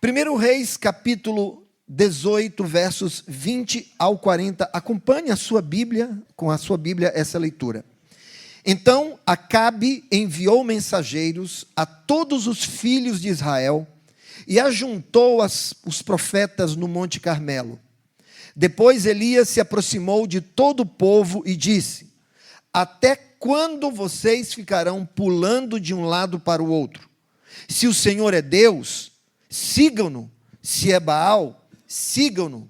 1 Reis, capítulo 18, versos 20 ao 40. Acompanhe a sua Bíblia, com a sua Bíblia, essa leitura. Então Acabe enviou mensageiros a todos os filhos de Israel e ajuntou os profetas no Monte Carmelo. Depois Elias se aproximou de todo o povo e disse: até quando vocês ficarão pulando de um lado para o outro? Se o Senhor é Deus, sigam-no. Se é Baal, sigam-no.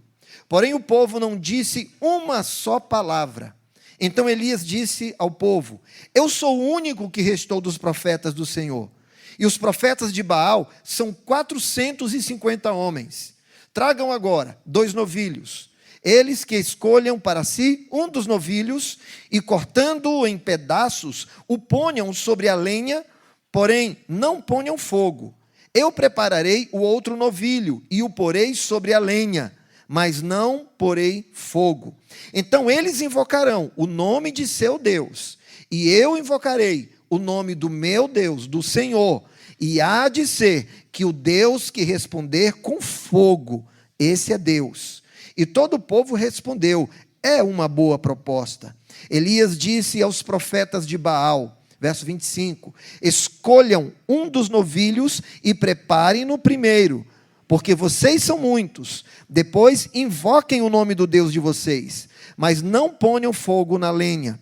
Porém o povo não disse uma só palavra. Então Elias disse ao povo: eu sou o único que restou dos profetas do Senhor. E os profetas de Baal são 450 homens. Tragam agora 2 novilhos. Eles que escolham para si um dos novilhos e, cortando-o em pedaços, o ponham sobre a lenha, porém não ponham fogo. Eu prepararei o outro novilho e o porei sobre a lenha, mas não porei fogo. Então eles invocarão o nome de seu Deus, e eu invocarei o nome do meu Deus, do Senhor, e há de ser que o Deus que responder com fogo, esse é Deus. E todo o povo respondeu: é uma boa proposta. Elias disse aos profetas de Baal, verso 25, escolham um dos novilhos e preparem-no primeiro, porque vocês são muitos. Depois invoquem o nome do Deus de vocês, mas não ponham fogo na lenha.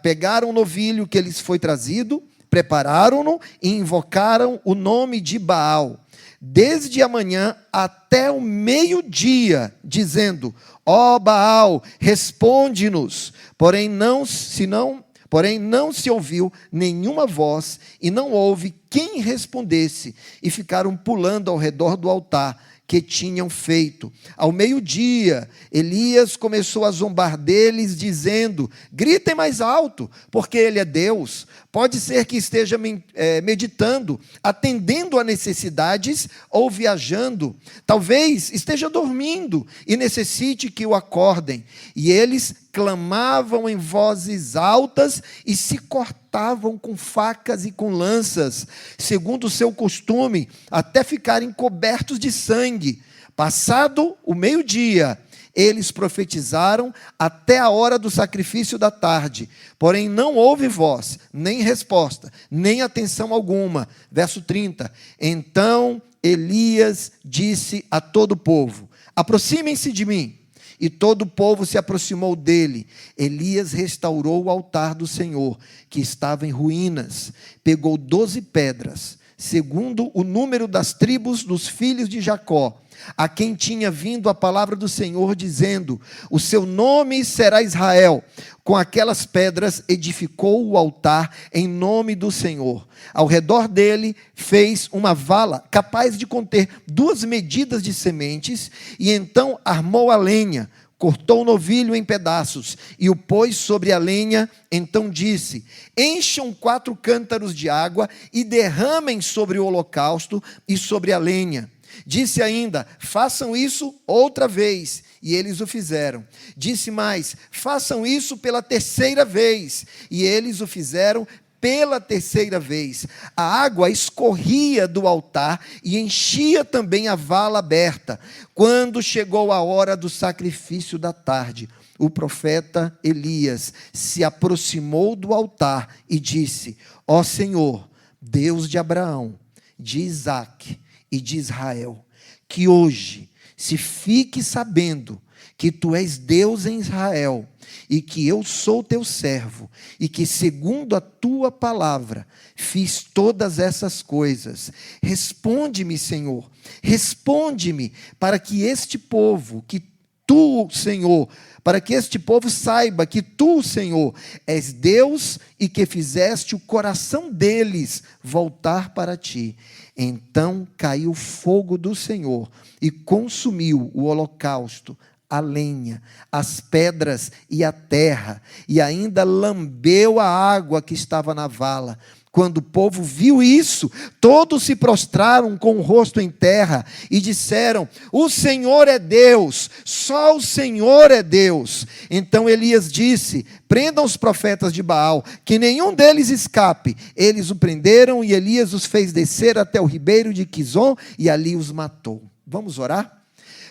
Pegaram o novilho que lhes foi trazido, prepararam-no e invocaram o nome de Baal, desde a manhã até o meio-dia, dizendo: ó Baal, responde-nos. Porém não se ouviu nenhuma voz, e não houve quem respondesse, e ficaram pulando ao redor do altar que tinham feito. Ao meio-dia, Elias começou a zombar deles, dizendo: gritem mais alto, porque ele é Deus. Pode ser que esteja meditando, atendendo a necessidades ou viajando. Talvez esteja dormindo e necessite que o acordem. E eles clamavam em vozes altas e se cortavam com facas e com lanças, segundo o seu costume, até ficarem cobertos de sangue. Passado o meio-dia, eles profetizaram até a hora do sacrifício da tarde, porém não houve voz, nem resposta, nem atenção alguma. Verso 30, então Elias disse a todo o povo: aproximem-se de mim. E todo o povo se aproximou dele. Elias restaurou o altar do Senhor, que estava em ruínas. Pegou 12 pedras, segundo o número das tribos dos filhos de Jacó, a quem tinha vindo a palavra do Senhor, dizendo: o seu nome será Israel. Com aquelas pedras edificou o altar em nome do Senhor. Ao redor dele fez uma vala capaz de conter 2 medidas de sementes, e então armou a lenha, cortou o novilho em pedaços e o pôs sobre a lenha. Então disse: encham 4 cântaros de água e derramem sobre o holocausto e sobre a lenha. Disse ainda: façam isso outra vez, e eles o fizeram. Disse mais: façam isso pela 3ª vez, e eles o fizeram pela 3ª vez. A água escorria do altar e enchia também a vala aberta. Quando chegou a hora do sacrifício da tarde, o profeta Elias se aproximou do altar e disse: ó Senhor, Deus de Abraão, de Isaque e de Israel, que hoje se fique sabendo que tu és Deus em Israel, e que eu sou teu servo, e que segundo a tua palavra fiz todas essas coisas. Responde-me, Senhor, responde-me, para que este povo, para que este povo saiba que tu, Senhor, és Deus, e que fizeste o coração deles voltar para ti. Então caiu o fogo do Senhor e consumiu o holocausto, a lenha, as pedras e a terra, e ainda lambeu a água que estava na vala. Quando o povo viu isso, todos se prostraram com o rosto em terra e disseram: o Senhor é Deus, só o Senhor é Deus. Então Elias disse: prendam os profetas de Baal, que nenhum deles escape. Eles o prenderam e Elias os fez descer até o ribeiro de Quizon e ali os matou. Vamos orar?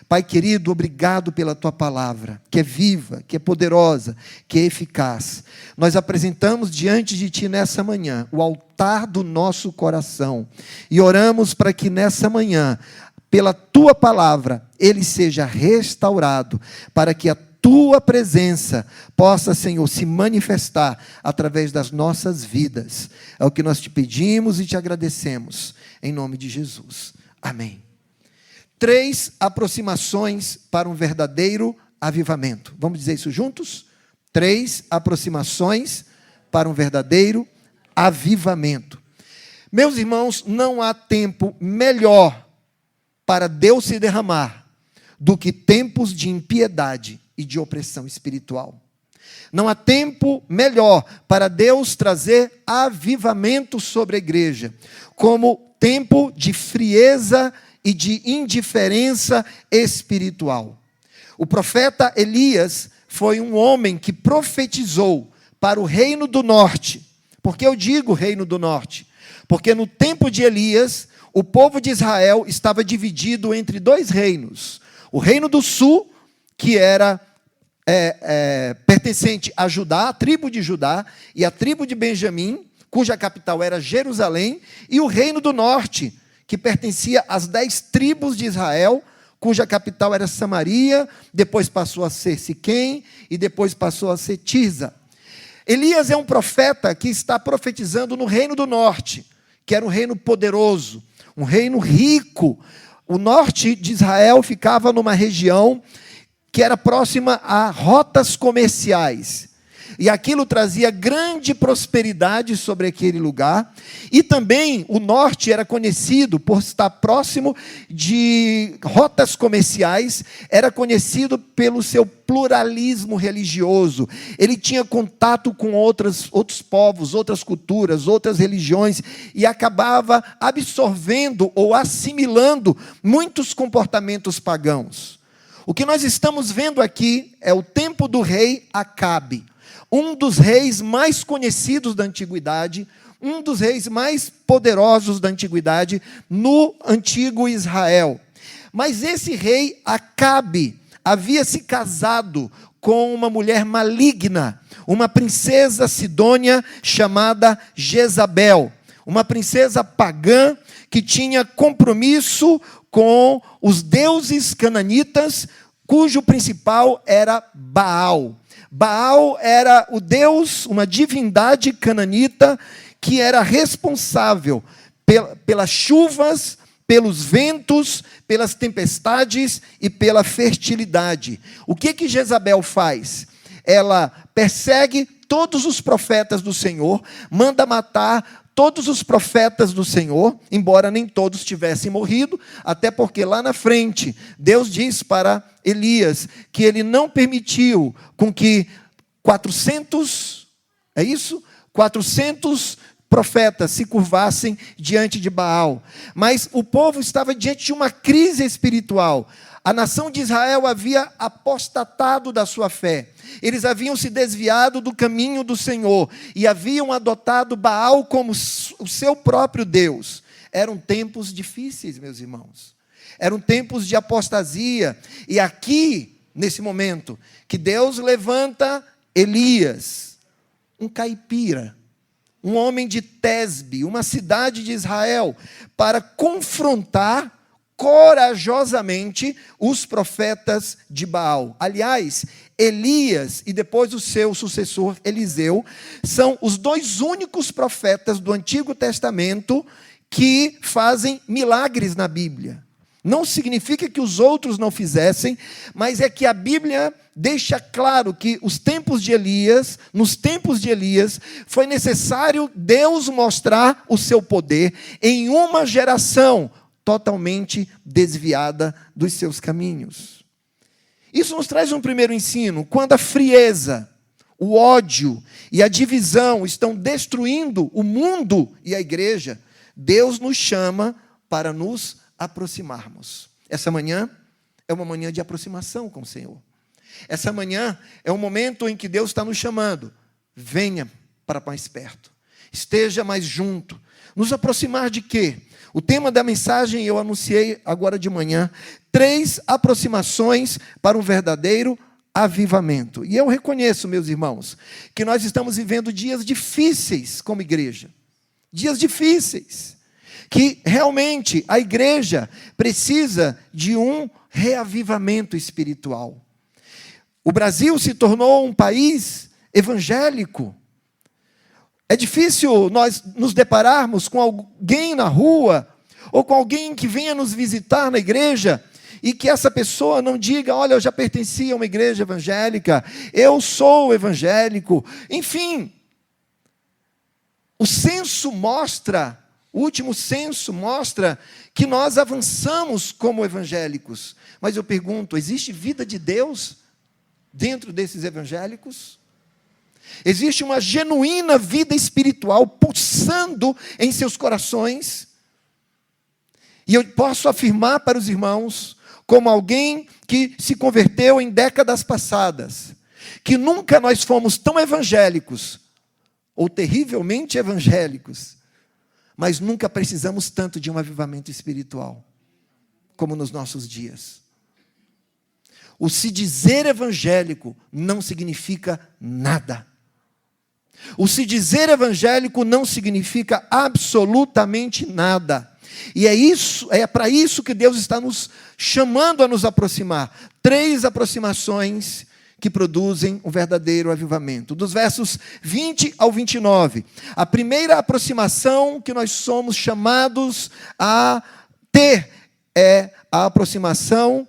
Pai querido, obrigado pela tua palavra, que é viva, que é poderosa, que é eficaz. Nós apresentamos diante de ti nessa manhã o altar do nosso coração e oramos para que nessa manhã, pela tua palavra, ele seja restaurado, para que a tua presença possa, Senhor, se manifestar através das nossas vidas. É o que nós te pedimos e te agradecemos, em nome de Jesus. Amém. 3 aproximações para um verdadeiro avivamento. Vamos dizer isso juntos? 3 aproximações para um verdadeiro avivamento. Meus irmãos, não há tempo melhor para Deus se derramar do que tempos de impiedade e de opressão espiritual. Não há tempo melhor para Deus trazer avivamento sobre a igreja, como tempo de frieza e de indiferença espiritual. O profeta Elias foi um homem que profetizou para o reino do norte. Por que eu digo reino do norte? Porque no tempo de Elias, o povo de Israel estava dividido entre 2 reinos. O reino do sul, que era pertencente a Judá, a tribo de Judá, e a tribo de Benjamim, cuja capital era Jerusalém, e o reino do norte, que pertencia às 10 tribos de Israel, cuja capital era Samaria, depois passou a ser Siquém, e depois passou a ser Tirza. Elias é um profeta que está profetizando no reino do norte, que era um reino poderoso, um reino rico. O norte de Israel ficava numa região que era próxima a rotas comerciais. E aquilo trazia grande prosperidade sobre aquele lugar. E também o norte era conhecido por estar próximo de rotas comerciais, era conhecido pelo seu pluralismo religioso. Ele tinha contato com outros povos, outras culturas, outras religiões, e acabava absorvendo ou assimilando muitos comportamentos pagãos. O que nós estamos vendo aqui é o tempo do rei Acabe, um dos reis mais conhecidos da antiguidade, um dos reis mais poderosos da antiguidade no antigo Israel. Mas esse rei Acabe havia se casado com uma mulher maligna, uma princesa sidônia chamada Jezabel, uma princesa pagã que tinha compromisso com os deuses cananitas, cujo principal era Baal. Baal era o deus, uma divindade cananita, que era responsável pelas chuvas, pelos ventos, pelas tempestades e pela fertilidade. O que Jezabel faz? Ela persegue todos os profetas do Senhor, manda matar todos os profetas do Senhor, embora nem todos tivessem morrido, até porque lá na frente, Deus diz para Elias que ele não permitiu com que 400 profetas se curvassem diante de Baal. Mas o povo estava diante de uma crise espiritual. A nação de Israel havia apostatado da sua fé. Eles haviam se desviado do caminho do Senhor e haviam adotado Baal como o seu próprio Deus. Eram tempos difíceis, meus irmãos. Eram tempos de apostasia. E aqui, nesse momento, que Deus levanta Elias, um caipira, um homem de Tesbe, uma cidade de Israel, para confrontar corajosamente os profetas de Baal. Aliás, Elias e depois o seu sucessor Eliseu são os 2 únicos profetas do Antigo Testamento que fazem milagres na Bíblia. Não significa que os outros não fizessem, mas é que a Bíblia deixa claro que nos tempos de Elias, foi necessário Deus mostrar o seu poder em uma geração totalmente desviada dos seus caminhos. Isso nos traz um primeiro ensino: quando a frieza, o ódio e a divisão estão destruindo o mundo e a igreja, Deus nos chama para nos aproximarmos. Essa manhã é uma manhã de aproximação com o Senhor. Essa manhã é um momento em que Deus está nos chamando. Venha para mais perto. Esteja mais junto. Nos aproximar de quê? O tema da mensagem eu anunciei agora de manhã. 3 aproximações para um verdadeiro avivamento. E eu reconheço, meus irmãos, que nós estamos vivendo dias difíceis como igreja. Dias difíceis. Que realmente a igreja precisa de um reavivamento espiritual. O Brasil se tornou um país evangélico. É difícil nós nos depararmos com alguém na rua, ou com alguém que venha nos visitar na igreja, e que essa pessoa não diga, olha, eu já pertenci a uma igreja evangélica, eu sou evangélico. Enfim, o censo mostra, o último censo mostra que nós avançamos como evangélicos. Mas eu pergunto, existe vida de Deus dentro desses evangélicos? Existe uma genuína vida espiritual pulsando em seus corações? E eu posso afirmar para os irmãos, como alguém que se converteu em décadas passadas, que nunca nós fomos tão evangélicos, ou terrivelmente evangélicos, mas nunca precisamos tanto de um avivamento espiritual, como nos nossos dias. O se dizer evangélico não significa nada. O se dizer evangélico não significa absolutamente nada. E é para isso que Deus está nos chamando a nos aproximar. 3 aproximações que produzem um verdadeiro avivamento. Dos versos 20 ao 29. A primeira aproximação que nós somos chamados a ter é a aproximação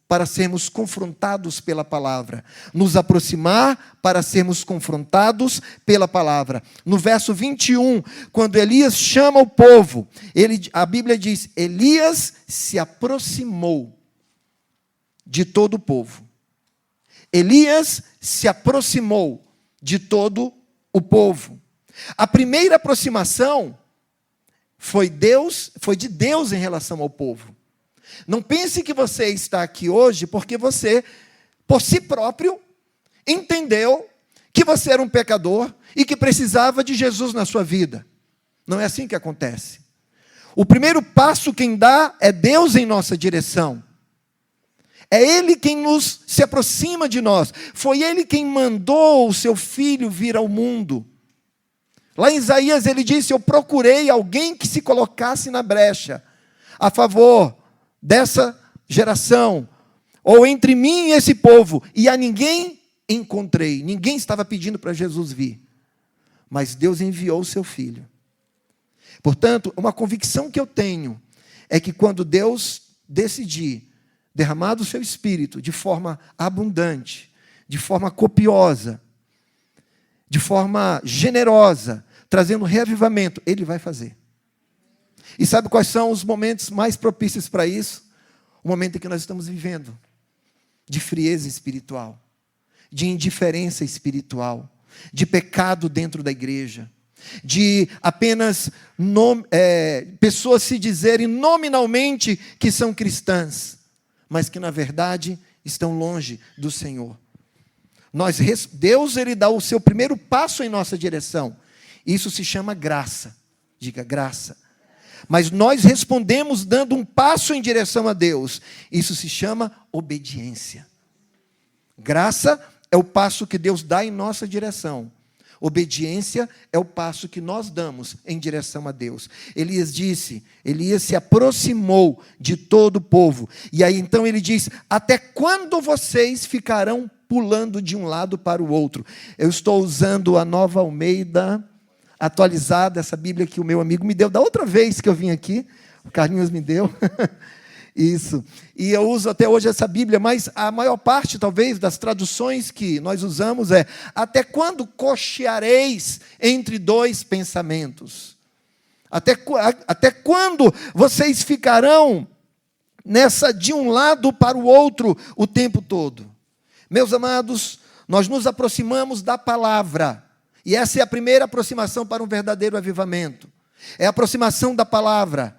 para sermos confrontados pela palavra. Nos aproximar para sermos confrontados pela palavra. No verso 21, quando Elias chama o povo, a Bíblia diz, Elias se aproximou de todo o povo. Elias se aproximou de todo o povo. A primeira aproximação foi de Deus em relação ao povo. Não pense que você está aqui hoje porque você, por si próprio, entendeu que você era um pecador e que precisava de Jesus na sua vida. Não é assim que acontece. O primeiro passo quem dá é Deus em nossa direção. É Ele quem se aproxima de nós. Foi Ele quem mandou o seu Filho vir ao mundo. Lá em Isaías ele disse, eu procurei alguém que se colocasse na brecha, a favor dessa geração, ou entre mim e esse povo, e a ninguém encontrei. Ninguém estava pedindo para Jesus vir. Mas Deus enviou o seu Filho. Portanto, uma convicção que eu tenho é que quando Deus decidir derramar do seu Espírito de forma abundante, de forma copiosa, de forma generosa, trazendo reavivamento, Ele vai fazer. E sabe quais são os momentos mais propícios para isso? O momento em que nós estamos vivendo, de frieza espiritual, de indiferença espiritual, de pecado dentro da igreja, de apenas pessoas se dizerem nominalmente que são cristãs, mas que na verdade estão longe do Senhor. Deus ele dá o seu primeiro passo em nossa direção. Isso se chama graça. Diga graça. Mas nós respondemos dando um passo em direção a Deus. Isso se chama obediência. Graça é o passo que Deus dá em nossa direção. Obediência é o passo que nós damos em direção a Deus. Elias se aproximou de todo o povo. E aí então ele diz, até quando vocês ficarão pulando de um lado para o outro? Eu estou usando a Nova Almeida atualizada, essa Bíblia que o meu amigo me deu da outra vez que eu vim aqui, o Carlinhos me deu, isso, e eu uso até hoje essa Bíblia, mas a maior parte, talvez, das traduções que nós usamos é, até quando cocheareis entre dois pensamentos? Até quando vocês ficarão nessa de um lado para o outro o tempo todo? Meus amados, nós nos aproximamos da palavra. E essa é a primeira aproximação para um verdadeiro avivamento. É a aproximação da palavra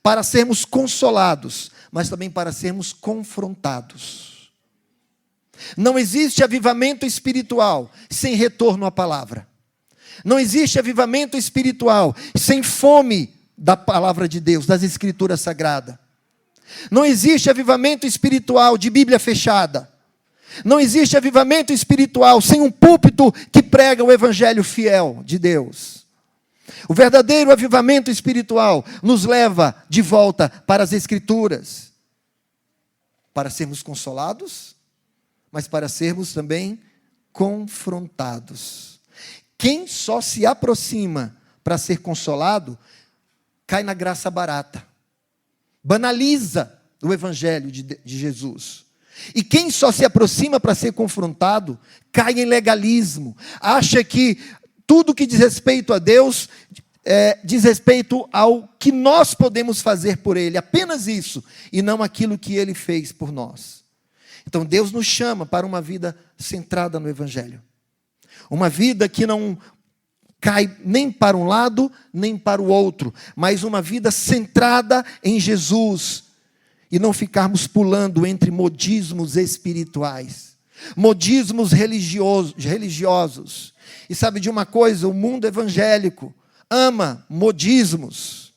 para sermos consolados, mas também para sermos confrontados. Não existe avivamento espiritual sem retorno à palavra. Não existe avivamento espiritual sem fome da palavra de Deus, das Escrituras Sagradas. Não existe avivamento espiritual de Bíblia fechada. Não existe avivamento espiritual sem um púlpito que prega o evangelho fiel de Deus. O verdadeiro avivamento espiritual nos leva de volta para as Escrituras, para sermos consolados, mas para sermos também confrontados. Quem só se aproxima para ser consolado, cai na graça barata, banaliza o evangelho de Jesus. E quem só se aproxima para ser confrontado, cai em legalismo, acha que tudo que diz respeito a Deus, diz respeito ao que nós podemos fazer por Ele, apenas isso, e não aquilo que Ele fez por nós. Então Deus nos chama para uma vida centrada no evangelho. Uma vida que não cai nem para um lado, nem para o outro, mas uma vida centrada em Jesus. E não ficarmos pulando entre modismos espirituais, modismos religiosos. E sabe de uma coisa? O mundo evangélico ama modismos,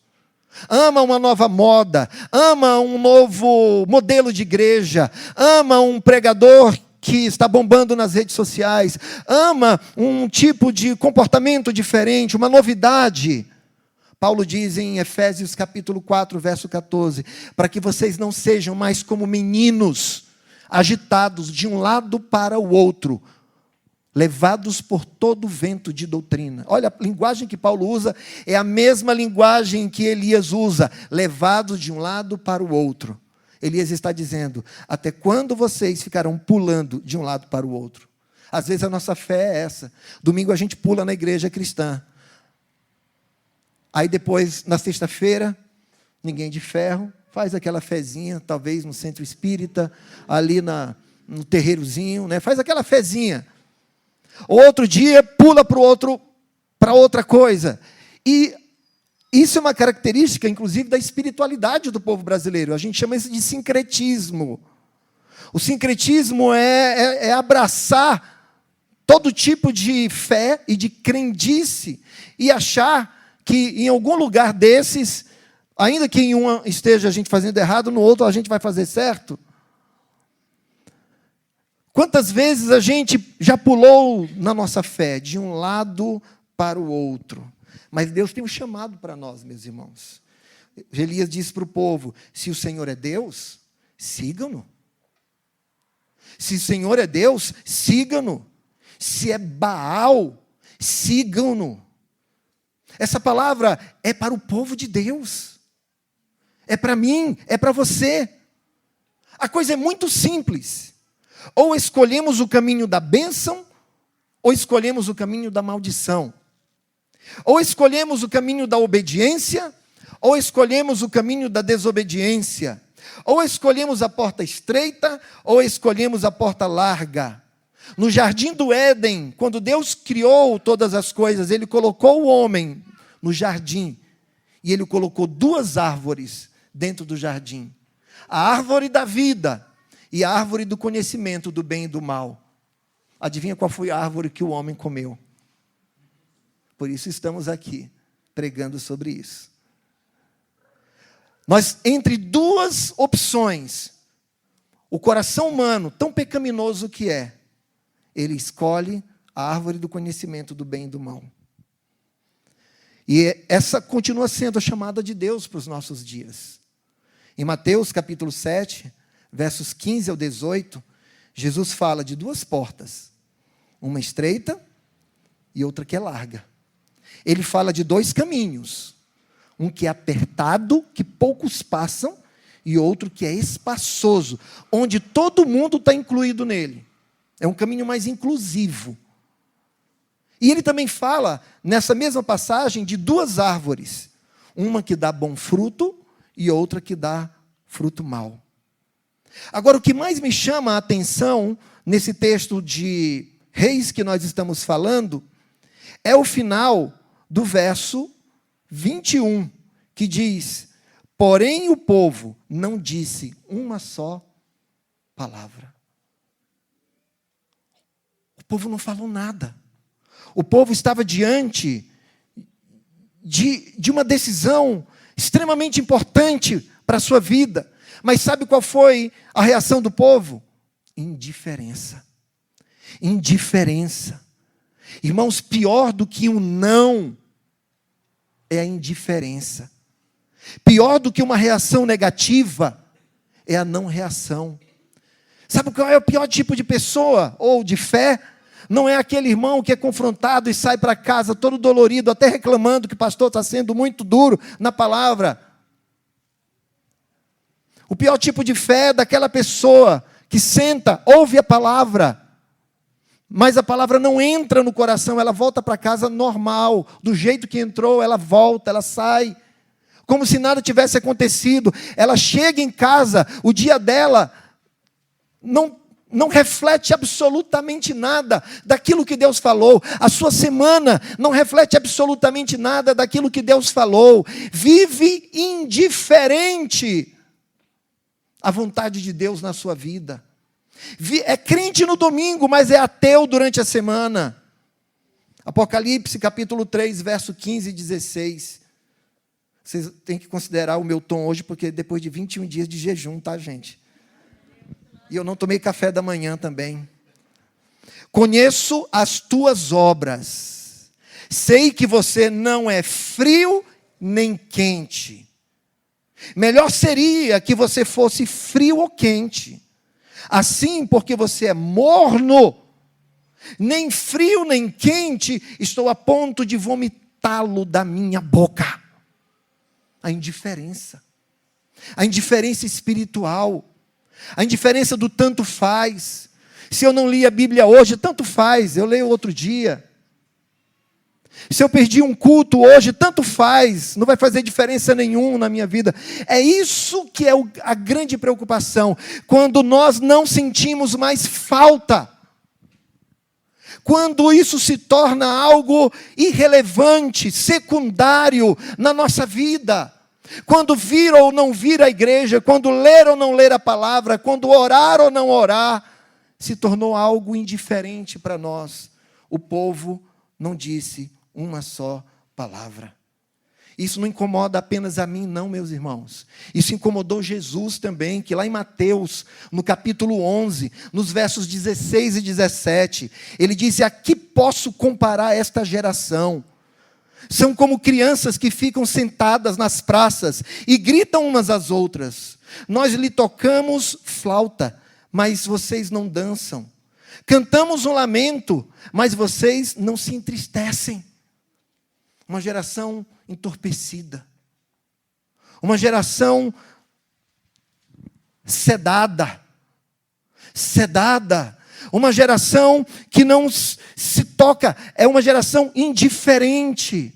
ama uma nova moda, ama um novo modelo de igreja, ama um pregador que está bombando nas redes sociais, ama um tipo de comportamento diferente, uma novidade. Paulo diz em Efésios capítulo 4, verso 14, para que vocês não sejam mais como meninos, agitados de um lado para o outro, levados por todo o vento de doutrina. Olha, a linguagem que Paulo usa é a mesma linguagem que Elias usa, levados de um lado para o outro. Elias está dizendo, até quando vocês ficarão pulando de um lado para o outro? Às vezes a nossa fé é essa. Domingo a gente pula na igreja cristã. Aí depois, na sexta-feira, ninguém de ferro, faz aquela fezinha, talvez no centro espírita, ali no terreirozinho, né? Faz aquela fezinha. Outro dia, pula para outra coisa. E isso é uma característica, inclusive, da espiritualidade do povo brasileiro. A gente chama isso de sincretismo. O sincretismo é abraçar todo tipo de fé e de crendice e achar que em algum lugar desses, ainda que em um esteja a gente fazendo errado, no outro a gente vai fazer certo. Quantas vezes a gente já pulou na nossa fé, de um lado para o outro? Mas Deus tem um chamado para nós, meus irmãos. Elias disse para o povo, se o Senhor é Deus, sigam-no. Se o Senhor é Deus, sigam-no. Se é Baal, sigam-no. Essa palavra é para o povo de Deus. É para mim, é para você. A coisa é muito simples. Ou escolhemos o caminho da bênção, ou escolhemos o caminho da maldição. Ou escolhemos o caminho da obediência, ou escolhemos o caminho da desobediência. Ou escolhemos a porta estreita, ou escolhemos a porta larga. No jardim do Éden, quando Deus criou todas as coisas, Ele colocou o homem no jardim, e Ele colocou duas árvores dentro do jardim. A árvore da vida e a árvore do conhecimento do bem e do mal. Adivinha qual foi a árvore que o homem comeu? Por isso estamos aqui, pregando sobre isso. Nós, entre duas opções, o coração humano, tão pecaminoso que é, ele escolhe a árvore do conhecimento do bem e do mal. E essa continua sendo a chamada de Deus para os nossos dias. Em Mateus capítulo 7, versos 15 ao 18, Jesus fala de duas portas. Uma estreita e outra que é larga. Ele fala de dois caminhos. Um que é apertado, que poucos passam, e outro que é espaçoso, onde todo mundo está incluído nele. É um caminho mais inclusivo. E ele também fala, nessa mesma passagem, de duas árvores. Uma que dá bom fruto e outra que dá fruto mau. Agora, o que mais me chama a atenção nesse texto de Reis que nós estamos falando é o final do verso 21, que diz: porém o povo não disse uma só palavra. O povo não falou nada. O povo estava diante de uma decisão extremamente importante para a sua vida. Mas sabe qual foi a reação do povo? Indiferença. Indiferença. Irmãos, pior do que um não é a indiferença. Pior do que uma reação negativa é a não reação. Sabe qual é o pior tipo de pessoa ou de fé? Não é aquele irmão que é confrontado e sai para casa todo dolorido, até reclamando que o pastor está sendo muito duro na palavra. O pior tipo de fé é daquela pessoa que senta, ouve a palavra, mas a palavra não entra no coração, ela volta para casa normal, do jeito que entrou, ela volta, ela sai, como se nada tivesse acontecido. Ela chega em casa, o dia dela não reflete absolutamente nada daquilo que Deus falou. A sua semana não reflete absolutamente nada daquilo que Deus falou. Vive indiferente à vontade de Deus na sua vida. É crente no domingo, mas é ateu durante a semana. Apocalipse capítulo 3, verso 15 e 16. Vocês têm que considerar o meu tom hoje, porque depois de 21 dias de jejum, tá, gente? E eu não tomei café da manhã também. Conheço as tuas obras. Sei que você não é frio nem quente. Melhor seria que você fosse frio ou quente. Assim, porque você é morno, nem frio nem quente, estou a ponto de vomitá-lo da minha boca. A indiferença espiritual, a indiferença do tanto faz. Se eu não li a Bíblia hoje, tanto faz, eu leio outro dia. Se eu perdi um culto hoje, tanto faz, não vai fazer diferença nenhuma na minha vida. É isso que é a grande preocupação, quando nós não sentimos mais falta. Quando isso se torna algo irrelevante, secundário na nossa vida. Quando vir ou não vir à igreja, quando ler ou não ler a palavra, quando orar ou não orar, se tornou algo indiferente para nós. O povo não disse uma só palavra. Isso não incomoda apenas a mim, não, meus irmãos. Isso incomodou Jesus também, que lá em Mateus, no capítulo 11, nos versos 16 e 17, ele disse: a que posso comparar esta geração? São como crianças que ficam sentadas nas praças e gritam umas às outras. Nós lhe tocamos flauta, mas vocês não dançam. Cantamos um lamento, mas vocês não se entristecem. Uma geração entorpecida. Uma geração sedada. Uma geração que não se toca. É uma geração indiferente.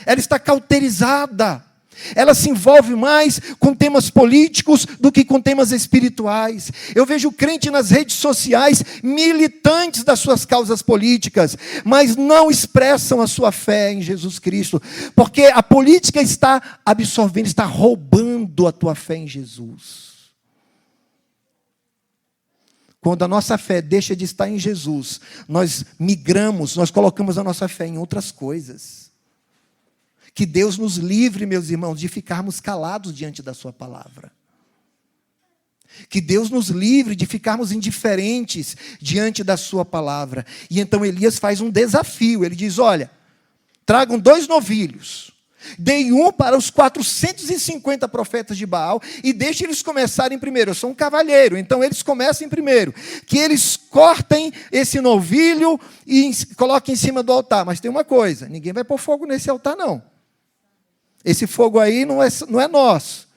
Ela está cauterizada. Ela se envolve mais com temas políticos do que com temas espirituais. Eu vejo crente nas redes sociais, militantes das suas causas políticas, mas não expressam a sua fé em Jesus Cristo, porque a política está absorvendo, está roubando a tua fé em Jesus. Quando a nossa fé deixa de estar em Jesus, nós migramos, nós colocamos a nossa fé em outras coisas. Que Deus nos livre, meus irmãos, de ficarmos calados diante da sua palavra. Que Deus nos livre de ficarmos indiferentes diante da sua palavra. E então Elias faz um desafio. Ele diz: olha, tragam 2 novilhos. Deem um para os 450 profetas de Baal e deixem eles começarem primeiro. Eu sou um cavalheiro, então eles comecem primeiro. Que eles cortem esse novilho e coloquem em cima do altar. Mas tem uma coisa, ninguém vai pôr fogo nesse altar, não. Esse fogo aí não é nosso.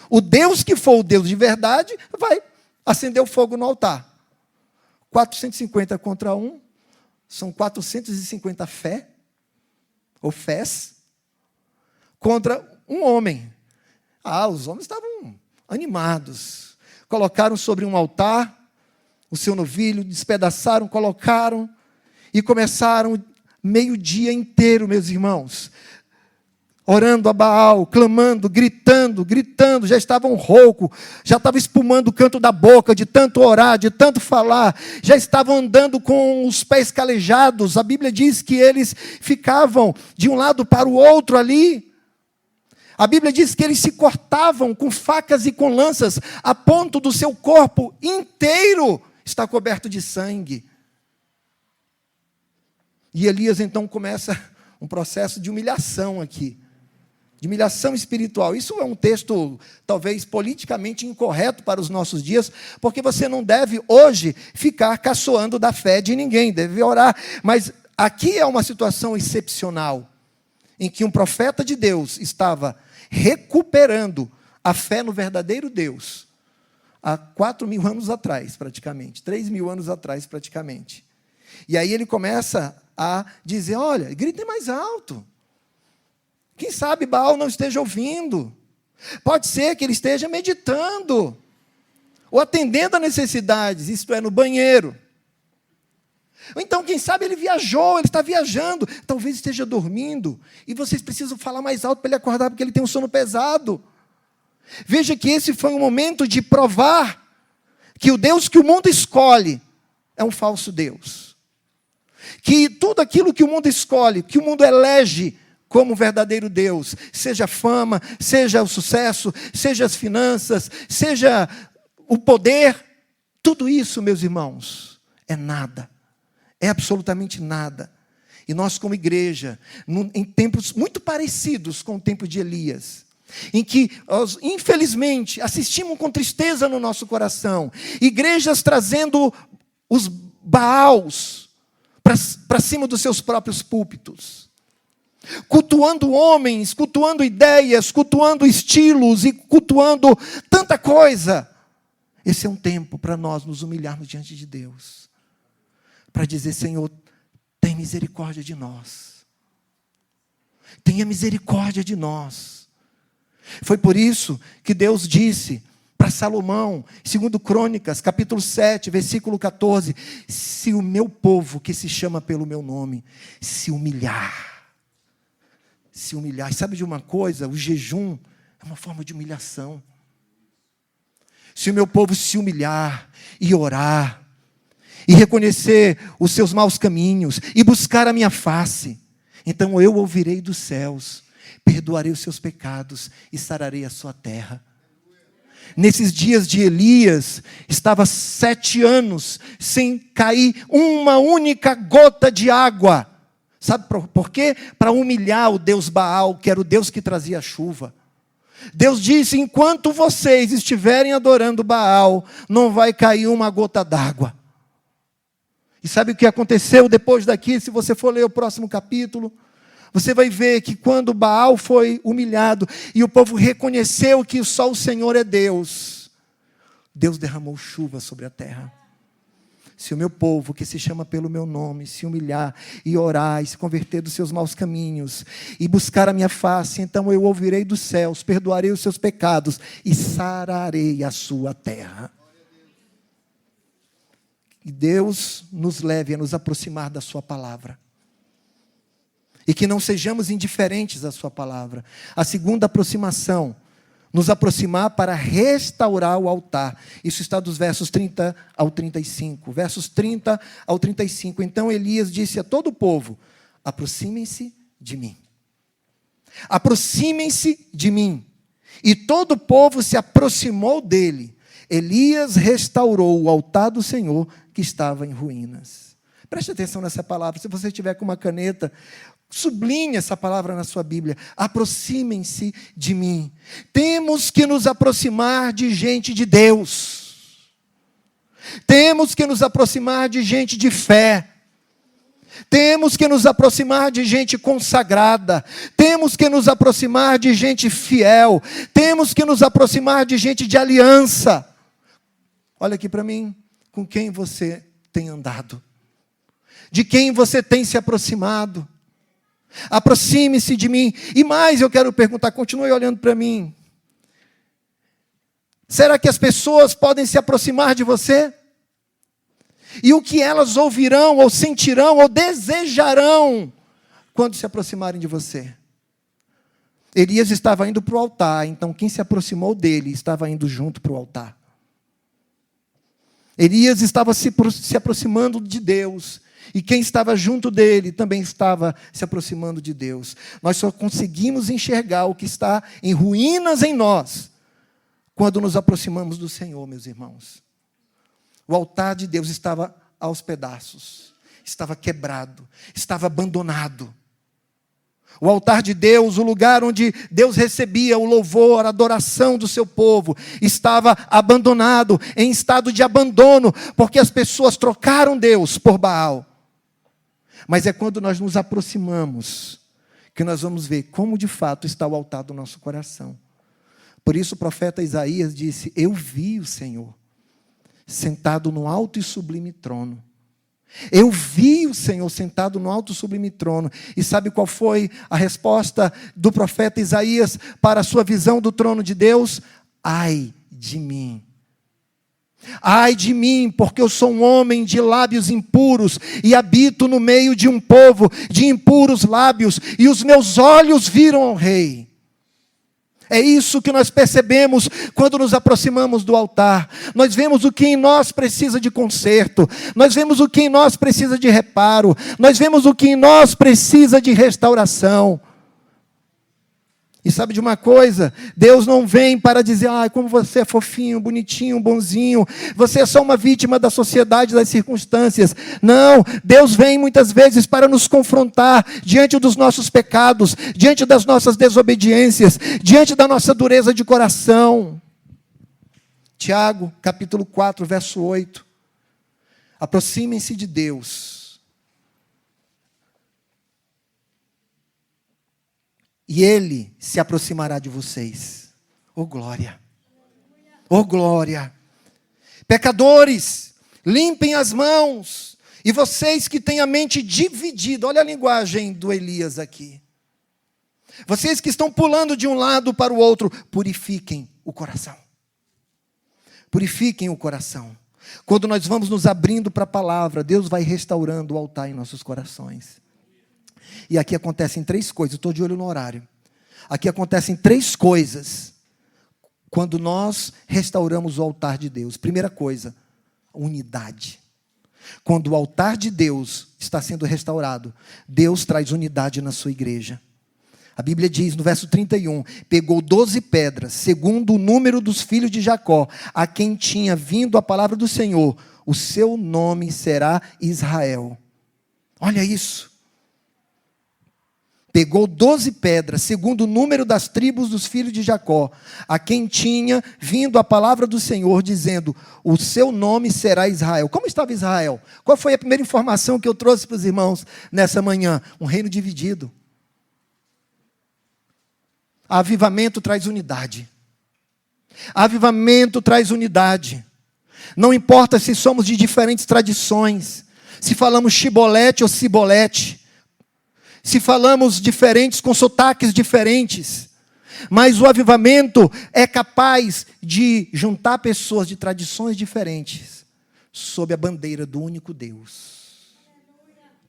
O Deus que for o Deus de verdade vai acender o fogo no altar. 450 contra 1, são 450 fé, ou fés, contra um homem. Os homens estavam animados. Colocaram sobre um altar o seu novilho, despedaçaram, colocaram e começaram meio-dia inteiro, meus irmãos, orando a Baal, clamando, gritando, já estavam roucos, já estava espumando o canto da boca, de tanto orar, de tanto falar, já estavam andando com os pés calejados. A Bíblia diz que eles ficavam de um lado para o outro ali. A Bíblia diz que eles se cortavam com facas e com lanças, a ponto do seu corpo inteiro estar coberto de sangue. E Elias então começa um processo de humilhação aqui, de humilhação espiritual. Isso é um texto talvez politicamente incorreto para os nossos dias, porque você não deve hoje ficar caçoando da fé de ninguém, deve orar. Mas aqui é uma situação excepcional, em que um profeta de Deus estava recuperando a fé no verdadeiro Deus, há 4.000 anos atrás, praticamente, 3.000 anos atrás, praticamente. E aí ele começa a dizer, olha, gritem mais alto. Quem sabe Baal não esteja ouvindo. Pode ser que ele esteja meditando, ou atendendo a necessidades, isto é, no banheiro. Ou então, quem sabe ele viajou, ele está viajando, talvez esteja dormindo, e vocês precisam falar mais alto para ele acordar, porque ele tem um sono pesado. Veja que esse foi um momento de provar que o Deus que o mundo escolhe é um falso Deus. Que tudo aquilo que o mundo escolhe, que o mundo elege como verdadeiro Deus, seja a fama, seja o sucesso, seja as finanças, seja o poder, tudo isso, meus irmãos, é nada, é absolutamente nada. E nós como igreja, em tempos muito parecidos com o tempo de Elias, em que, infelizmente, assistimos com tristeza no nosso coração, igrejas trazendo os Baals para cima dos seus próprios púlpitos, cultuando homens, cultuando ideias, cultuando estilos e cultuando tanta coisa. Esse é um tempo para nós nos humilharmos diante de Deus, para dizer, Senhor, tem misericórdia de nós, tenha misericórdia de nós. Foi por isso que Deus disse para Salomão, 2 Crônicas, capítulo 7, versículo 14, se o meu povo, que se chama pelo meu nome, se humilhar. E sabe de uma coisa? O jejum é uma forma de humilhação. Se o meu povo se humilhar e orar, e reconhecer os seus maus caminhos, e buscar a minha face, então eu ouvirei dos céus, perdoarei os seus pecados e sararei a sua terra. Nesses dias de Elias, estava 7 anos sem cair uma única gota de água. Sabe por quê? Para humilhar o Deus Baal, que era o Deus que trazia a chuva. Deus disse, enquanto vocês estiverem adorando Baal, não vai cair uma gota d'água. E sabe o que aconteceu depois daqui? Se você for ler o próximo capítulo, você vai ver que quando Baal foi humilhado e o povo reconheceu que só o Senhor é Deus, Deus derramou chuva sobre a terra. Se o meu povo, que se chama pelo meu nome, se humilhar e orar e se converter dos seus maus caminhos e buscar a minha face, então eu ouvirei dos céus, perdoarei os seus pecados e sararei a sua terra. Que Deus nos leve a nos aproximar da sua palavra. E que não sejamos indiferentes à sua palavra. A segunda aproximação, nos aproximar para restaurar o altar. Isso está dos versos 30 ao 35. Versos 30 ao 35. Então Elias disse a todo o povo, aproximem-se de mim. Aproximem-se de mim. E todo o povo se aproximou dele. Elias restaurou o altar do Senhor que estava em ruínas. Preste atenção nessa palavra. Se você tiver com uma caneta, sublinhe essa palavra na sua Bíblia. Aproximem-se de mim. Temos que nos aproximar de gente de Deus. Temos que nos aproximar de gente de fé. Temos que nos aproximar de gente consagrada. Temos que nos aproximar de gente fiel. Temos que nos aproximar de gente de aliança. Olha aqui para mim. Com quem você tem andado? De quem você tem se aproximado? Aproxime-se de mim. E mais eu quero perguntar, continue olhando para mim. Será que as pessoas podem se aproximar de você? e o que elas ouvirão, ou sentirão, ou desejarão, quando se aproximarem de você. Elias estava indo para o altar, então quem se aproximou dele estava indo junto para o altar. Elias estava se aproximando de Deus, e quem estava junto dele também estava se aproximando de Deus. Nós só conseguimos enxergar o que está em ruínas em nós, quando nos aproximamos do Senhor, meus irmãos. O altar de Deus estava aos pedaços, estava quebrado, estava abandonado. O altar de Deus, o lugar onde Deus recebia o louvor, a adoração do seu povo, estava abandonado, em estado de abandono, porque as pessoas trocaram Deus por Baal. Mas é quando nós nos aproximamos que nós vamos ver como de fato está o altar do nosso coração. Por isso o profeta Isaías disse: eu vi o Senhor sentado no alto e sublime trono. Eu vi o Senhor sentado no alto e sublime trono. E sabe qual foi a resposta do profeta Isaías para a sua visão do trono de Deus? Ai de mim. Ai de mim, porque eu sou um homem de lábios impuros e habito no meio de um povo de impuros lábios, e os meus olhos viram ao Rei. É isso que nós percebemos quando nos aproximamos do altar. Nós vemos o que em nós precisa de conserto. Nós vemos o que em nós precisa de reparo. Nós vemos o que em nós precisa de restauração. E sabe de uma coisa? Deus não vem para dizer: como você é fofinho, bonitinho, bonzinho. Você é só uma vítima da sociedade, das circunstâncias. Não, Deus vem muitas vezes para nos confrontar diante dos nossos pecados, diante das nossas desobediências, diante da nossa dureza de coração. Tiago, capítulo 4, verso 8. Aproximem-se de Deus, e Ele se aproximará de vocês. Oh glória! Oh glória! Pecadores, limpem as mãos. E vocês que têm a mente dividida, olha a linguagem do Elias aqui. Vocês que estão pulando de um lado para o outro, purifiquem o coração. Purifiquem o coração. Quando nós vamos nos abrindo para a palavra, Deus vai restaurando o altar em nossos corações. E aqui acontecem 3 coisas, eu estou de olho no horário. Aqui acontecem 3 coisas quando nós restauramos o altar de Deus. Primeira coisa, unidade. Quando o altar de Deus está sendo restaurado, Deus traz unidade na sua igreja. A Bíblia diz no verso 31, pegou 12 pedras, segundo o número dos filhos de Jacó, a quem tinha vindo a palavra do Senhor, o seu nome será Israel. Olha isso. Pegou 12 pedras, segundo o número das tribos dos filhos de Jacó, a quem tinha vindo a palavra do Senhor, dizendo, o seu nome será Israel. Como estava Israel? Qual foi a primeira informação que eu trouxe para os irmãos nessa manhã? Um reino dividido. Avivamento traz unidade. Avivamento traz unidade. Não importa se somos de diferentes tradições, se falamos chibolete ou cibolete, se falamos diferentes, com sotaques diferentes, mas o avivamento é capaz de juntar pessoas de tradições diferentes, sob a bandeira do único Deus.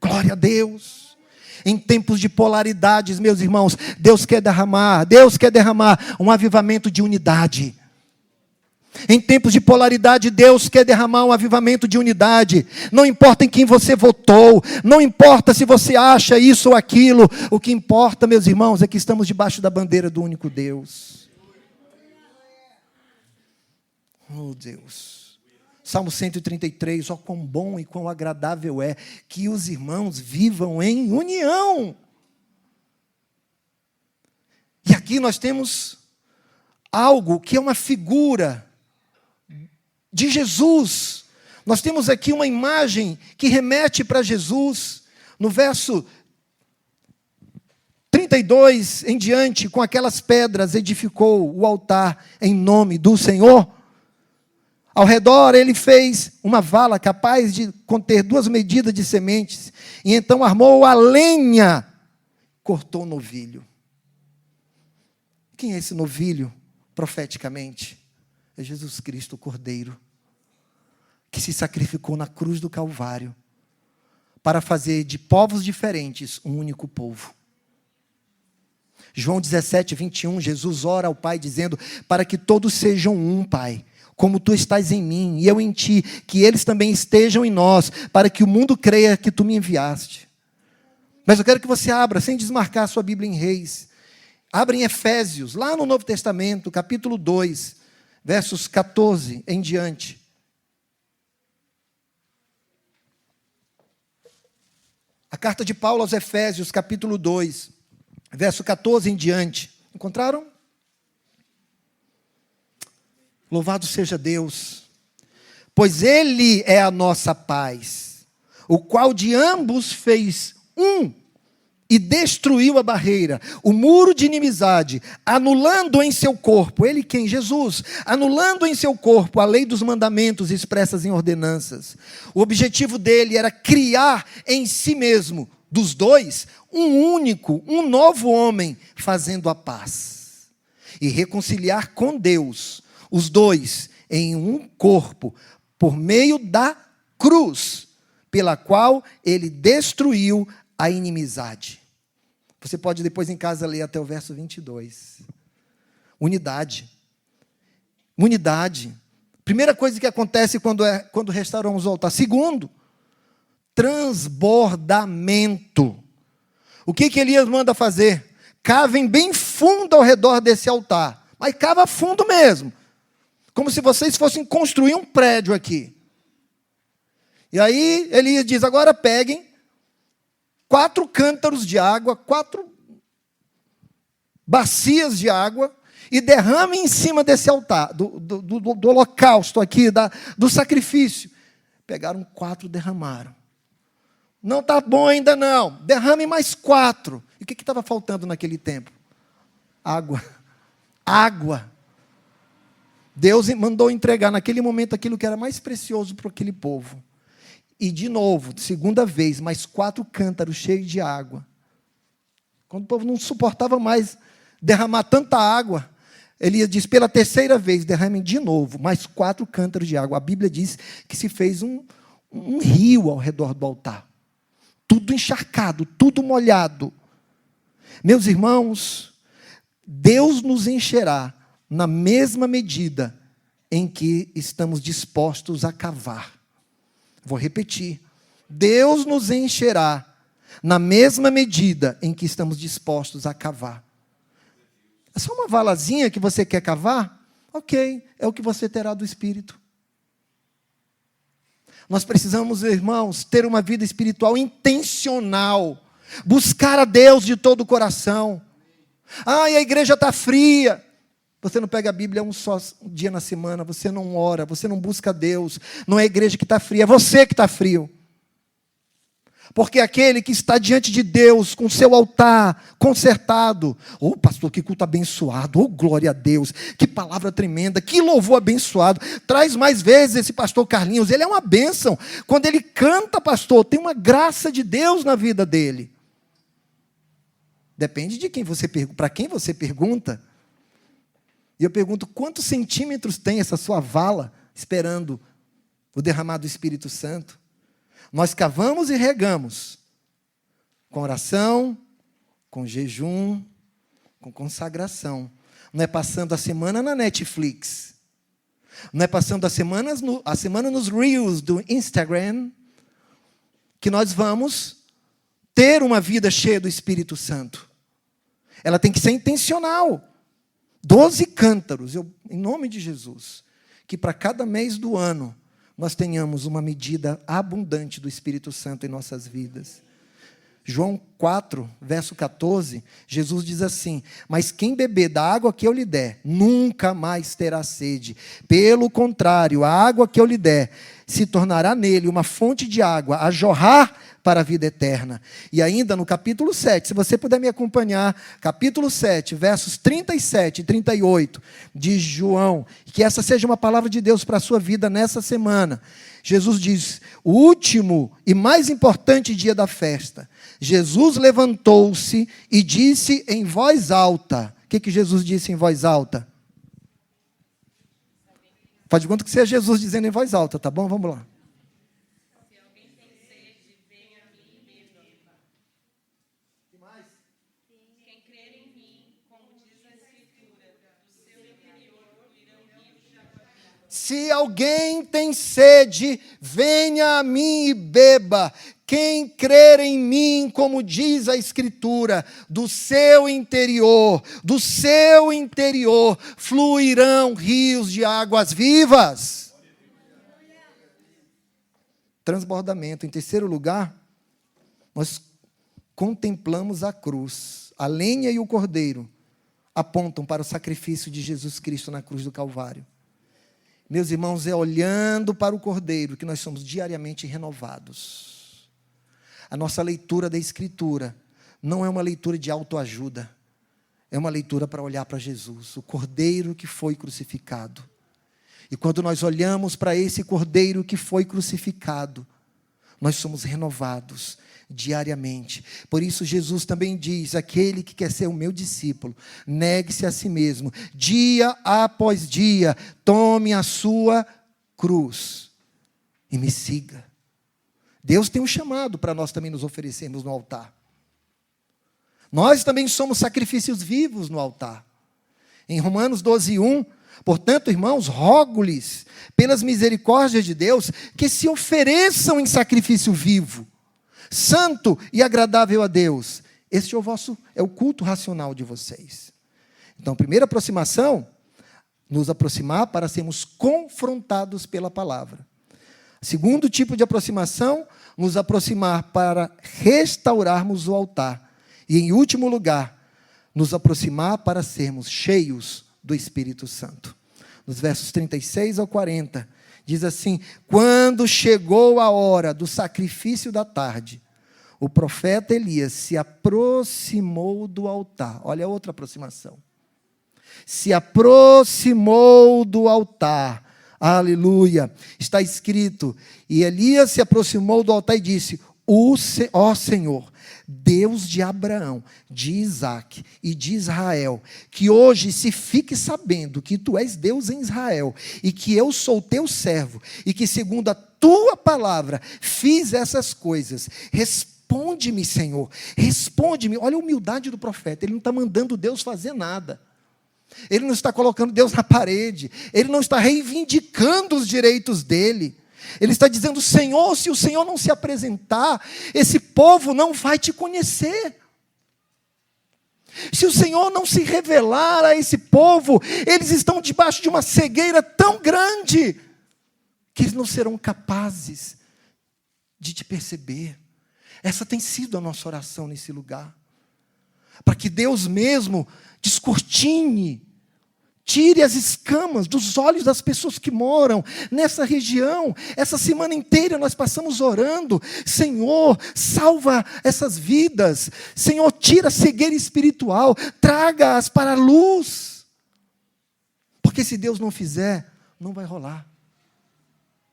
Glória a Deus! Em tempos de polaridades, meus irmãos, Deus quer derramar um avivamento de unidade. Em tempos de polaridade, Deus quer derramar um avivamento de unidade. Não importa em quem você votou, não importa se você acha isso ou aquilo, o que importa, meus irmãos, é que estamos debaixo da bandeira do único Deus. Oh Deus. Salmo 133, ó quão bom e quão agradável é que os irmãos vivam em união. E aqui nós temos algo que é uma figura de Jesus. Nós temos aqui uma imagem que remete para Jesus. No verso 32 em diante, com aquelas pedras edificou o altar em nome do Senhor. Ao redor ele fez uma vala capaz de conter 2 medidas de sementes. E então armou a lenha, cortou o novilho. Quem é esse novilho, profeticamente? É Jesus Cristo, o Cordeiro, que se sacrificou na cruz do Calvário para fazer de povos diferentes um único povo. João 17, 21, Jesus ora ao Pai dizendo, para que todos sejam um, Pai, como tu estás em mim e eu em ti, que eles também estejam em nós, para que o mundo creia que tu me enviaste. Mas eu quero que você abra, sem desmarcar a sua Bíblia em Reis. Abra em Efésios, lá no Novo Testamento, capítulo 2, versos 14 em diante. A carta de Paulo aos Efésios, capítulo 2, verso 14 em diante. Encontraram? Louvado seja Deus, pois Ele é a nossa paz, o qual de ambos fez um e destruiu a barreira, o muro de inimizade, anulando em seu corpo, Ele quem? Jesus, anulando em seu corpo a lei dos mandamentos expressas em ordenanças. O objetivo dele era criar em si mesmo, dos dois, um único, um novo homem, fazendo a paz. E reconciliar com Deus, os dois, em um corpo, por meio da cruz, pela qual ele destruiu a inimizade. Você pode depois em casa ler até o verso 22. Unidade. Unidade. Primeira coisa que acontece quando restauramos o altar. Segundo, transbordamento. O que Elias manda fazer? Cavem bem fundo ao redor desse altar. Mas cava fundo mesmo. Como se vocês fossem construir um prédio aqui. E aí Elias diz, agora peguem 4 cântaros de água, 4 bacias de água, e derramem em cima desse altar, do holocausto aqui, do sacrifício. Pegaram 4, derramaram. Não está bom ainda não, derrame mais 4. E o que estava faltando naquele tempo? Água. Água. Deus mandou entregar naquele momento aquilo que era mais precioso para aquele povo. E de novo, segunda vez, mais 4 cântaros cheios de água. Quando o povo não suportava mais derramar tanta água, Elias diz, pela terceira vez, derramem de novo, mais 4 cântaros de água. A Bíblia diz que se fez um rio ao redor do altar. Tudo encharcado, tudo molhado. Meus irmãos, Deus nos encherá na mesma medida em que estamos dispostos a cavar. Vou repetir. Deus nos encherá na mesma medida em que estamos dispostos a cavar. É só uma valazinha que você quer cavar? Ok, é o que você terá do Espírito. Nós precisamos, irmãos, ter uma vida espiritual intencional. Buscar a Deus de todo o coração. Ah, e a igreja está fria. Você não pega a Bíblia um só dia na semana, você não ora, você não busca Deus. Não é a igreja que está fria, é você que está frio. Porque aquele que está diante de Deus, com seu altar consertado, oh pastor, que culto abençoado, oh glória a Deus, que palavra tremenda, que louvor abençoado, traz mais vezes esse pastor Carlinhos, ele é uma bênção, quando ele canta, pastor, tem uma graça de Deus na vida dele. Depende de quem você pergunta, para quem você pergunta. E eu pergunto, quantos centímetros tem essa sua vala, esperando o derramar do Espírito Santo? Nós cavamos e regamos, com oração, com jejum, com consagração. Não é passando a semana na Netflix. Não é passando a semana nos Reels do Instagram, que nós vamos ter uma vida cheia do Espírito Santo. Ela tem que ser intencional. 12 cântaros, em nome de Jesus, que para cada mês do ano, nós tenhamos uma medida abundante do Espírito Santo em nossas vidas. João 4, verso 14, Jesus diz assim, mas quem beber da água que eu lhe der, nunca mais terá sede. Pelo contrário, a água que eu lhe der, se tornará nele uma fonte de água a jorrar para a vida eterna. E ainda no capítulo 7, se você puder me acompanhar, capítulo 7, versos 37 e 38 de João, que essa seja uma palavra de Deus para a sua vida nessa semana. Jesus diz, o último e mais importante dia da festa, Jesus levantou-se e disse em voz alta. O que Jesus disse em voz alta? Faz de conta que você é Jesus dizendo em voz alta, tá bom? Vamos lá. Se alguém tem sede, venha a mim e beba. Que mais? Quem crer em mim, como diz a Escritura, do seu interior fluirão rios de água viva. Se alguém tem sede, venha a mim e beba. Quem crer em mim, como diz a Escritura, do seu interior fluirão rios de águas vivas. Transbordamento. Em terceiro lugar, nós contemplamos a cruz. A lenha e o cordeiro apontam para o sacrifício de Jesus Cristo na cruz do Calvário. Meus irmãos, é olhando para o cordeiro que nós somos diariamente renovados. A nossa leitura da Escritura não é uma leitura de autoajuda, é uma leitura para olhar para Jesus, o cordeiro que foi crucificado. E quando nós olhamos para esse cordeiro que foi crucificado, nós somos renovados diariamente. Por isso Jesus também diz: aquele que quer ser o meu discípulo, negue-se a si mesmo, dia após dia, tome a sua cruz e me siga. Deus tem um chamado para nós também nos oferecermos no altar. Nós também somos sacrifícios vivos no altar. Em Romanos 12:1, portanto, irmãos, rogo-lhes, pelas misericórdias de Deus, que se ofereçam em sacrifício vivo, santo e agradável a Deus. Este é o culto racional de vocês. Então, primeira aproximação, nos aproximar para sermos confrontados pela palavra. Segundo tipo de aproximação, nos aproximar para restaurarmos o altar. E, em último lugar, nos aproximar para sermos cheios do Espírito Santo. Nos versos 36 ao 40, diz assim: quando chegou a hora do sacrifício da tarde, o profeta Elias se aproximou do altar. Olha a outra aproximação. Se aproximou do altar. Aleluia. Está escrito: e Elias se aproximou do altar e disse: ó Senhor, Deus de Abraão, de Isaque e de Israel, que hoje se fique sabendo que tu és Deus em Israel, e que eu sou teu servo, e que segundo a tua palavra fiz essas coisas. Responde-me, Senhor, responde-me. Olha a humildade do profeta, ele não está mandando Deus fazer nada. Ele não está colocando Deus na parede. Ele não está reivindicando os direitos dele. Ele está dizendo: Senhor, se o Senhor não se apresentar, esse povo não vai te conhecer. Se o Senhor não se revelar a esse povo, eles estão debaixo de uma cegueira tão grande, que eles não serão capazes de te perceber. Essa tem sido a nossa oração nesse lugar. Para que Deus mesmo descortine, tire as escamas dos olhos das pessoas que moram nessa região. Essa semana inteira nós passamos orando: Senhor, salva essas vidas. Senhor, tira a cegueira espiritual, traga-as para a luz. Porque se Deus não fizer, não vai rolar.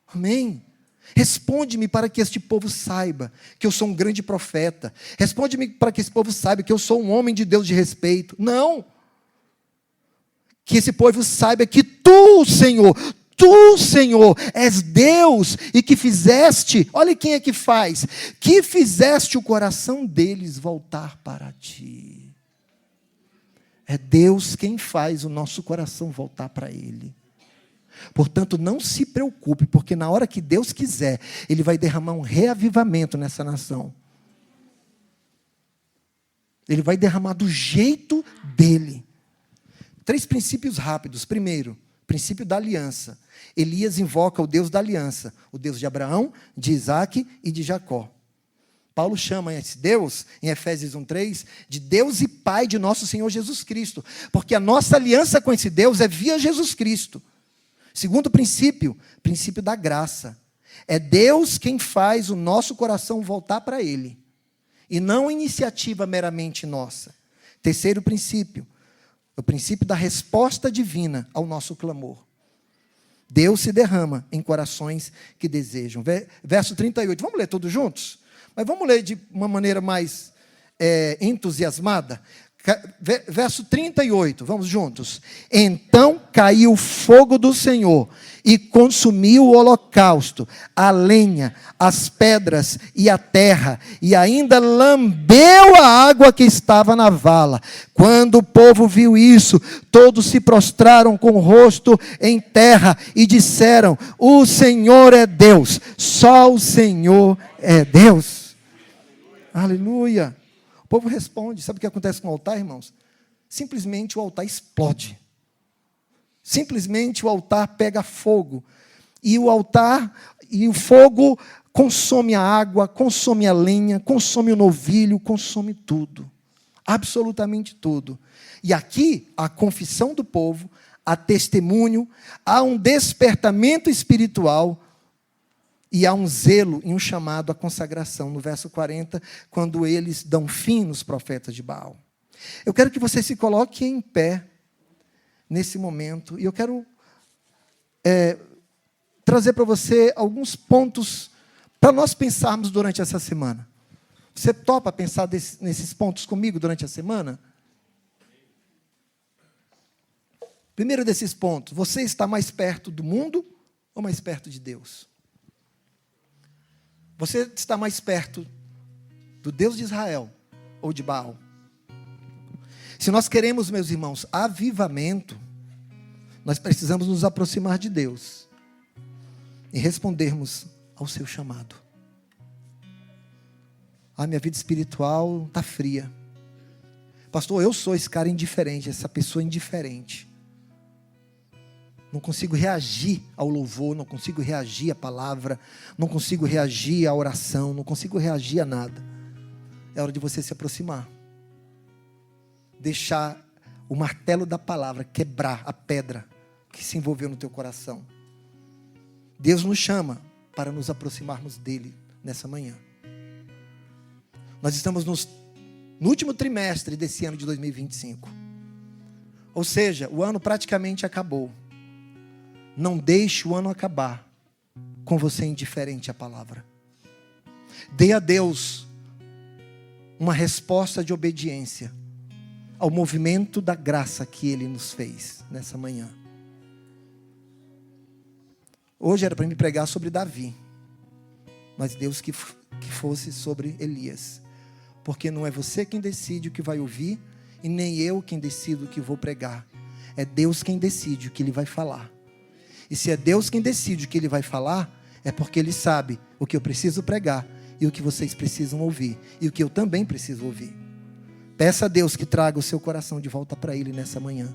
Amém? Responde-me para que este povo saiba que eu sou um grande profeta. Responde-me para que esse povo saiba que eu sou um homem de Deus de respeito. Não. Que esse povo saiba que tu, Senhor, és Deus, e que fizeste, olha quem é que faz, que fizeste o coração deles voltar para ti. É Deus quem faz o nosso coração voltar para Ele. Portanto, não se preocupe, porque na hora que Deus quiser, Ele vai derramar um reavivamento nessa nação. Ele vai derramar do jeito dEle. 3 princípios rápidos. Primeiro, princípio da aliança. Elias invoca o Deus da aliança, o Deus de Abraão, de Isaque e de Jacó. Paulo chama esse Deus, em Efésios 1:3, de Deus e Pai de nosso Senhor Jesus Cristo, porque a nossa aliança com esse Deus é via Jesus Cristo. Segundo princípio, princípio da graça. É Deus quem faz o nosso coração voltar para Ele, e não iniciativa meramente nossa. Terceiro princípio, o princípio da resposta divina ao nosso clamor. Deus se derrama em corações que desejam. Verso 38, vamos ler todos juntos? Mas vamos ler de uma maneira mais entusiasmada. Verso 38, vamos juntos. Então caiu o fogo do Senhor e consumiu o holocausto, a lenha, as pedras e a terra, e ainda lambeu a água que estava na vala. Quando o povo viu isso, todos se prostraram com o rosto em terra e disseram: o Senhor é Deus, só o Senhor é Deus. Aleluia. O povo responde. Sabe o que acontece com o altar, irmãos? Simplesmente o altar explode. Simplesmente o altar pega fogo. E o fogo consome a água, consome a lenha, consome o novilho, consome tudo. Absolutamente tudo. E aqui, a confissão do povo, há testemunho, há um despertamento espiritual, e há um zelo e um chamado à consagração, no verso 40, quando eles dão fim nos profetas de Baal. Eu quero que você se coloque em pé, nesse momento, e eu quero trazer para você alguns pontos, para nós pensarmos durante essa semana. Você topa pensar nesses pontos comigo durante a semana? Primeiro desses pontos, você está mais perto do mundo ou mais perto de Deus? Você está mais perto do Deus de Israel ou de Baal? Se nós queremos, meus irmãos, avivamento, nós precisamos nos aproximar de Deus e respondermos ao seu chamado. Minha vida espiritual está fria. Pastor, eu sou esse cara indiferente, essa pessoa indiferente. Não consigo reagir ao louvor, não consigo reagir à palavra, não consigo reagir à oração, não consigo reagir a nada. É hora de você se aproximar. Deixar o martelo da palavra quebrar a pedra que se envolveu no teu coração. Deus nos chama para nos aproximarmos dele nessa manhã. Nós estamos no último trimestre desse ano de 2025. Ou seja, o ano praticamente acabou. Não deixe o ano acabar com você indiferente à palavra. Dê a Deus uma resposta de obediência ao movimento da graça que Ele nos fez nessa manhã. Hoje era para me pregar sobre Davi, mas Deus que fosse sobre Elias, porque não é você quem decide o que vai ouvir e nem eu quem decido o que vou pregar. É Deus quem decide o que Ele vai falar. E se é Deus quem decide o que Ele vai falar, é porque Ele sabe o que eu preciso pregar e o que vocês precisam ouvir e o que eu também preciso ouvir. Peça a Deus que traga o seu coração de volta para Ele nessa manhã.